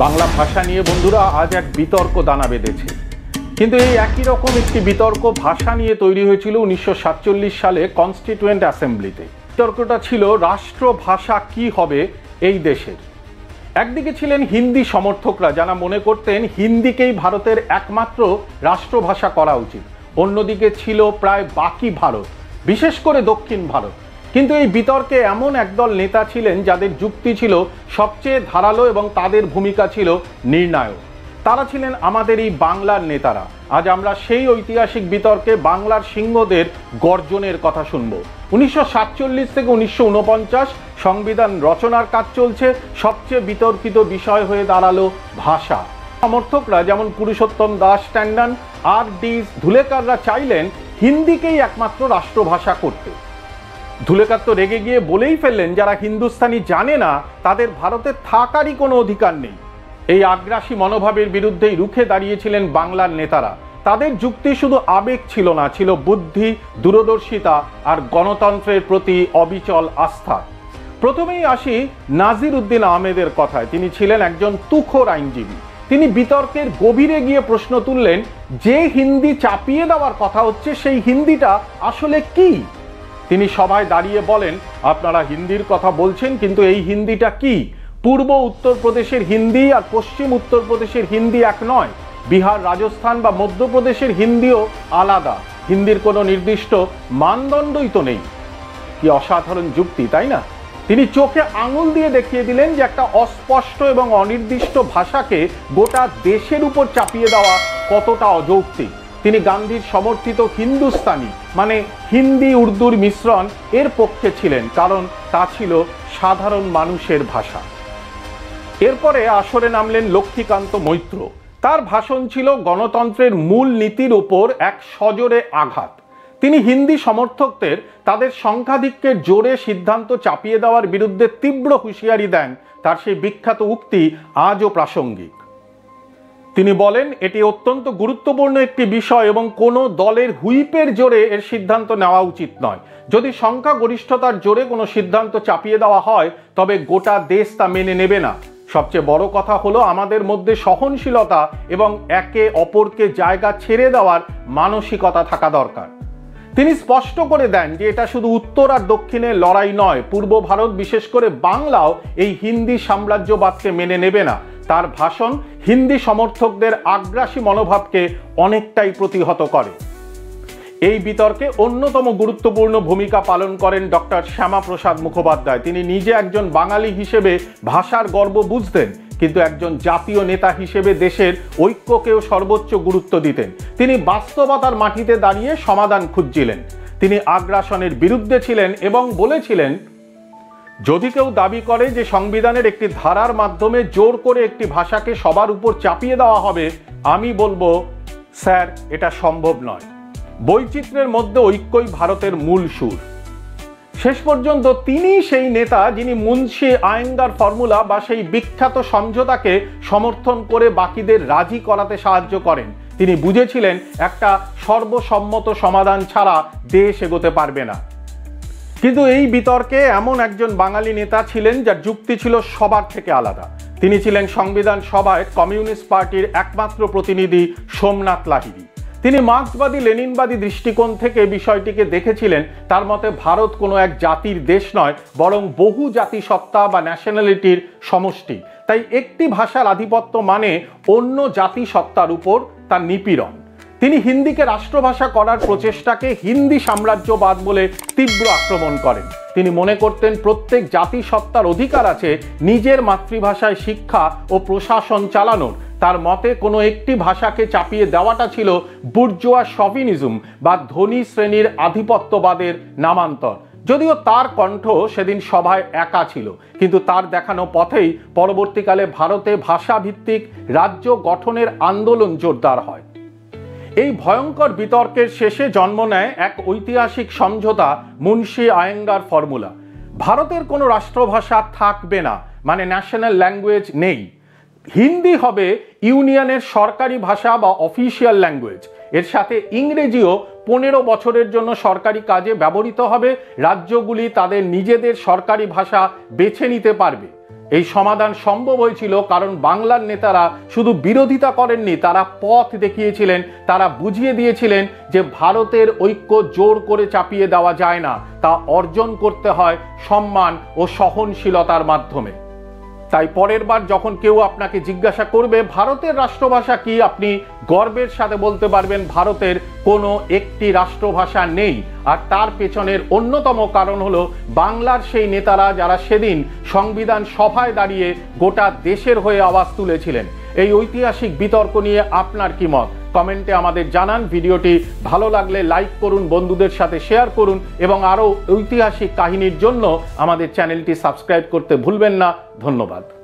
বাংলা ভাষা নিয়ে বন্ধুরা আজ এক বিতর্ক দানা বেঁধেছে। কিন্তু এই একই রকম একটি বিতর্ক ভাষা নিয়ে তৈরি হয়েছিল 1947 সালে কনস্টিটিউয়েন্ট অ্যাসেম্বলিতে। বিতর্কটা ছিল রাষ্ট্রভাষা কি হবে এই দেশের। একদিকে ছিলেন হিন্দি সমর্থকরা, যারা মনে করতেন হিন্দিকেই ভারতের একমাত্র রাষ্ট্রভাষা করা উচিত। অন্যদিকে ছিল প্রায় বাকি ভারত, বিশেষ করে দক্ষিণ ভারত। কিন্তু এই বিতর্কে এমন একদল নেতা ছিলেন যাদের যুক্তি ছিল সবচেয়ে ধারালো এবং তাদের ভূমিকা ছিল নির্ণায়ক। তারা ছিলেন আমাদের এই বাংলার নেতারা। আজ আমরা সেই ঐতিহাসিক বিতর্কে বাংলার সিংহদের গর্জনের কথা শুনব। 1947 থেকে 1949 সংবিধান রচনার কাজ চলছে, সবচেয়ে বিতর্কিত বিষয় হয়ে দাঁড়ালো ভাষা। সমর্থকরা যেমন পুরুষোত্তম দাস ট্যান্ডন আর ডি ধুলেকাররা চাইলেন হিন্দিকেই একমাত্র রাষ্ট্রভাষা করতে। ধুলেকার তো রেগে গিয়ে বলেই ফেললেন, যারা হিন্দুস্তানি জানে না তাদের ভারতে থাকারই কোনো অধিকার নেই। এই আগ্রাসী মনোভাবের বিরুদ্ধেই রুখে দাঁড়িয়েছিলেন বাংলার নেতারা। তাদের যুক্তি শুধু আবেগ ছিল না, ছিল বুদ্ধি, দূরদর্শিতা আর গণতন্ত্রের প্রতি অবিচল আস্থা। প্রথমেই আসি নাজির উদ্দিন আহমেদের কথায়। তিনি ছিলেন একজন তুখোর আইনজীবী। তিনি বিতর্কের গভীরে গিয়ে প্রশ্ন তুললেন, যে হিন্দি চাপিয়ে দেওয়ার কথা হচ্ছে সেই হিন্দিটা আসলে কি? তিনি সভায় দাঁড়িয়ে বলেন, আপনারা হিন্দির কথা বলছেন, কিন্তু এই হিন্দিটা কি? পূর্ব উত্তরপ্রদেশের হিন্দি আর পশ্চিম উত্তরপ্রদেশের হিন্দি এক নয়। বিহার, রাজস্থান বা মধ্যপ্রদেশের হিন্দিও আলাদা। হিন্দির কোনো নির্দিষ্ট মানদণ্ডই তো নেই। কি অসাধারণ যুক্তি, তাই না? তিনি চোখে আঙুল দিয়ে দেখিয়ে দিলেন যে একটা অস্পষ্ট এবং অনির্দিষ্ট ভাষাকে গোটা দেশের উপর চাপিয়ে দেওয়া কতটা অযৌক্তিক। তিনি গান্ধীর সমর্থিত হিন্দুস্তানি মানে হিন্দি উর্দুর মিশ্রণ এর পক্ষে ছিলেন, কারণ তা ছিল সাধারণ মানুষের ভাষা। এরপরে আসরে নামলেন লক্ষ্মীকান্ত মৈত্র। তার ভাষণ ছিল গণতন্ত্রের মূল নীতির উপর এক সজোরে আঘাত। তিনি হিন্দি সমর্থকদের তাদের সংখ্যাধিক্যের জোরে সিদ্ধান্ত চাপিয়ে দেওয়ার বিরুদ্ধে তীব্র হুঁশিয়ারি দেন। তার সেই বিখ্যাত উক্তি আজও প্রাসঙ্গিক। তিনি বলেন, এটি অত্যন্ত গুরুত্বপূর্ণ একটি বিষয় এবং কোনো দলের হুইপের জোরে এর সিদ্ধান্ত নেওয়া উচিত নয়। যদি সংখ্যাগরিষ্ঠতার জোরে কোনো সিদ্ধান্ত চাপিয়ে দেওয়া হয় তবে গোটা দেশ তা মেনে নেবে না। সবচেয়ে বড় কথা হলো আমাদের মধ্যে সহনশীলতা এবং একে অপরকে জায়গা ছেড়ে দেওয়ার মানসিকতা থাকা দরকার। তিনি স্পষ্ট করে দেন যে এটা শুধু উত্তর আর দক্ষিণের লড়াই নয়। পূর্ব ভারত, বিশেষ করে বাংলাও এই হিন্দি সাম্রাজ্যবাদকে মেনে নেবে না। তার ভাষণ হিন্দি সমর্থকদের আগ্রাসী মনোভাবকে অনেকটাই প্রতিহত করে। এই বিতর্কে অন্যতম গুরুত্বপূর্ণ ভূমিকা পালন করেন ডক্টর শ্যামাপ্রসাদ মুখোপাধ্যায়। তিনি নিজে একজন বাঙালি হিসেবে ভাষার গর্ব বুঝতেন, কিন্তু একজন জাতীয় নেতা হিসেবে দেশের ঐক্যকেও সর্বোচ্চ গুরুত্ব দিতেন। তিনি বাস্তবতার মাটিতে দাঁড়িয়ে সমাধান খুঁজছিলেন। তিনি আগ্রাসনের বিরুদ্ধে ছিলেন এবং বলেছিলেন, যদি কেউ দাবি করে যে সংবিধানের একটি ধারার মাধ্যমে জোর করে একটি ভাষাকে সবার উপর চাপিয়ে দেওয়া হবে, আমি বলবো, স্যার, এটা সম্ভব নয়। বৈচিত্র্যের মধ্যে ঐক্যই ভারতের মূল সুর। শেষ পর্যন্ত তিনি সেই নেতা যিনি মুন্সি আয়েঙ্গার ফর্মুলা বা সেই বিখ্যাত সমঝোতাকে সমর্থন করে বাকিদের রাজি করাতে সাহায্য করেন। তিনি বুঝেছিলেন একটা সর্বসম্মত সমাধান ছাড়া দেশ এগোতে পারবে না। কিন্তু এই বিতর্কে এমন একজন বাঙালি নেতা ছিলেন যার যুক্তি ছিল সবার থেকে আলাদা। তিনি ছিলেন সংবিধান সভায় কমিউনিস্ট পার্টির একমাত্র প্রতিনিধি সোমনাথ লাহিড়ী। তিনি মার্ক্সবাদী লেনিনবাদী দৃষ্টিকোণ থেকে বিষয়টিকে দেখেছিলেন। তার মতে ভারত কোনো এক জাতির দেশ নয়, বরং বহু জাতিসত্তা বা ন্যাশনালিটির সমষ্টি। তাই একটি ভাষার আধিপত্য মানে অন্য জাতিসত্তার উপর তার নিপীড়ন। তিনি হিন্দিকে রাষ্ট্রভাষা করার প্রচেষ্টাকে হিন্দি সাম্রাজ্যবাদ বলে তীব্র আক্রমণ করেন। তিনি মনে করতেন প্রত্যেক জাতিসত্তার অধিকার আছে নিজের মাতৃভাষায় শিক্ষা ও প্রশাসন চালানোর। তার মতে কোনো একটি ভাষাকে চাপিয়ে দেওয়াটা ছিল বুর্জোয়া শভিনিজম বা ধনী শ্রেণীর আধিপত্যবাদের নামান্তর। যদিও তার কণ্ঠ সেদিন সভায় একা ছিল, কিন্তু তার দেখানো পথেই পরবর্তীকালে ভারতে ভাষাভিত্তিক রাজ্য গঠনের আন্দোলন জোরদার হয়। এই ভয়ঙ্কর বিতর্কের শেষে জন্ম নেয় এক ঐতিহাসিক সমঝোতা, মুন্সি আয়েঙ্গার ফর্মুলা। ভারতের কোনো রাষ্ট্রভাষা থাকবে না, মানে ন্যাশনাল ল্যাঙ্গুয়েজ নেই। হিন্দি হবে ইউনিয়নের সরকারি ভাষা বা অফিসিয়াল ল্যাঙ্গুয়েজ। এর সাথে ইংরেজিও 15 বছরের জন্য সরকারি কাজে ব্যবহৃত হবে। রাজ্যগুলি তাদের নিজেদের সরকারি ভাষা বেছে নিতে পারবে। এই সমাধান সম্ভব হয়েছিল কারণ বাংলার নেতারা শুধু বিরোধিতা করেননি, তারা পথ দেখিয়েছিলেন, তারা বুঝিয়ে দিয়েছিলেন যে ভারতের ঐক্য জোর করে চাপিয়ে দেওয়া যায় না, তা অর্জন করতে হয় সম্মান ও সহনশীলতার মাধ্যমে। তাই পরের বার যখন কেউ আপনাকে জিজ্ঞাসা করবে ভারতের রাষ্ট্রভাষা কি, আপনি গর্বের সাথে বলতে পারবেন ভারতের কোনো একটি রাষ্ট্রভাষা নেই। আর তার পেছনের অন্যতম কারণ হলো বাংলার সেই নেতারা যারা সেদিন সংবিধান সভায় দাঁড়িয়ে গোটা দেশের হয়ে আওয়াজ তুলেছিলেন। এই ঐতিহাসিক বিতর্ক নিয়ে আপনার কি মত কমেন্টে আমাদের জানান। ভিডিওটি ভালো লাগলে লাইক করুন, বন্ধুদের সাথে শেয়ার করুন এবং আরও ঐতিহাসিক কাহিনীর জন্য আমাদের চ্যানেলটি সাবস্ক্রাইব করতে ভুলবেন না। ধন্যবাদ।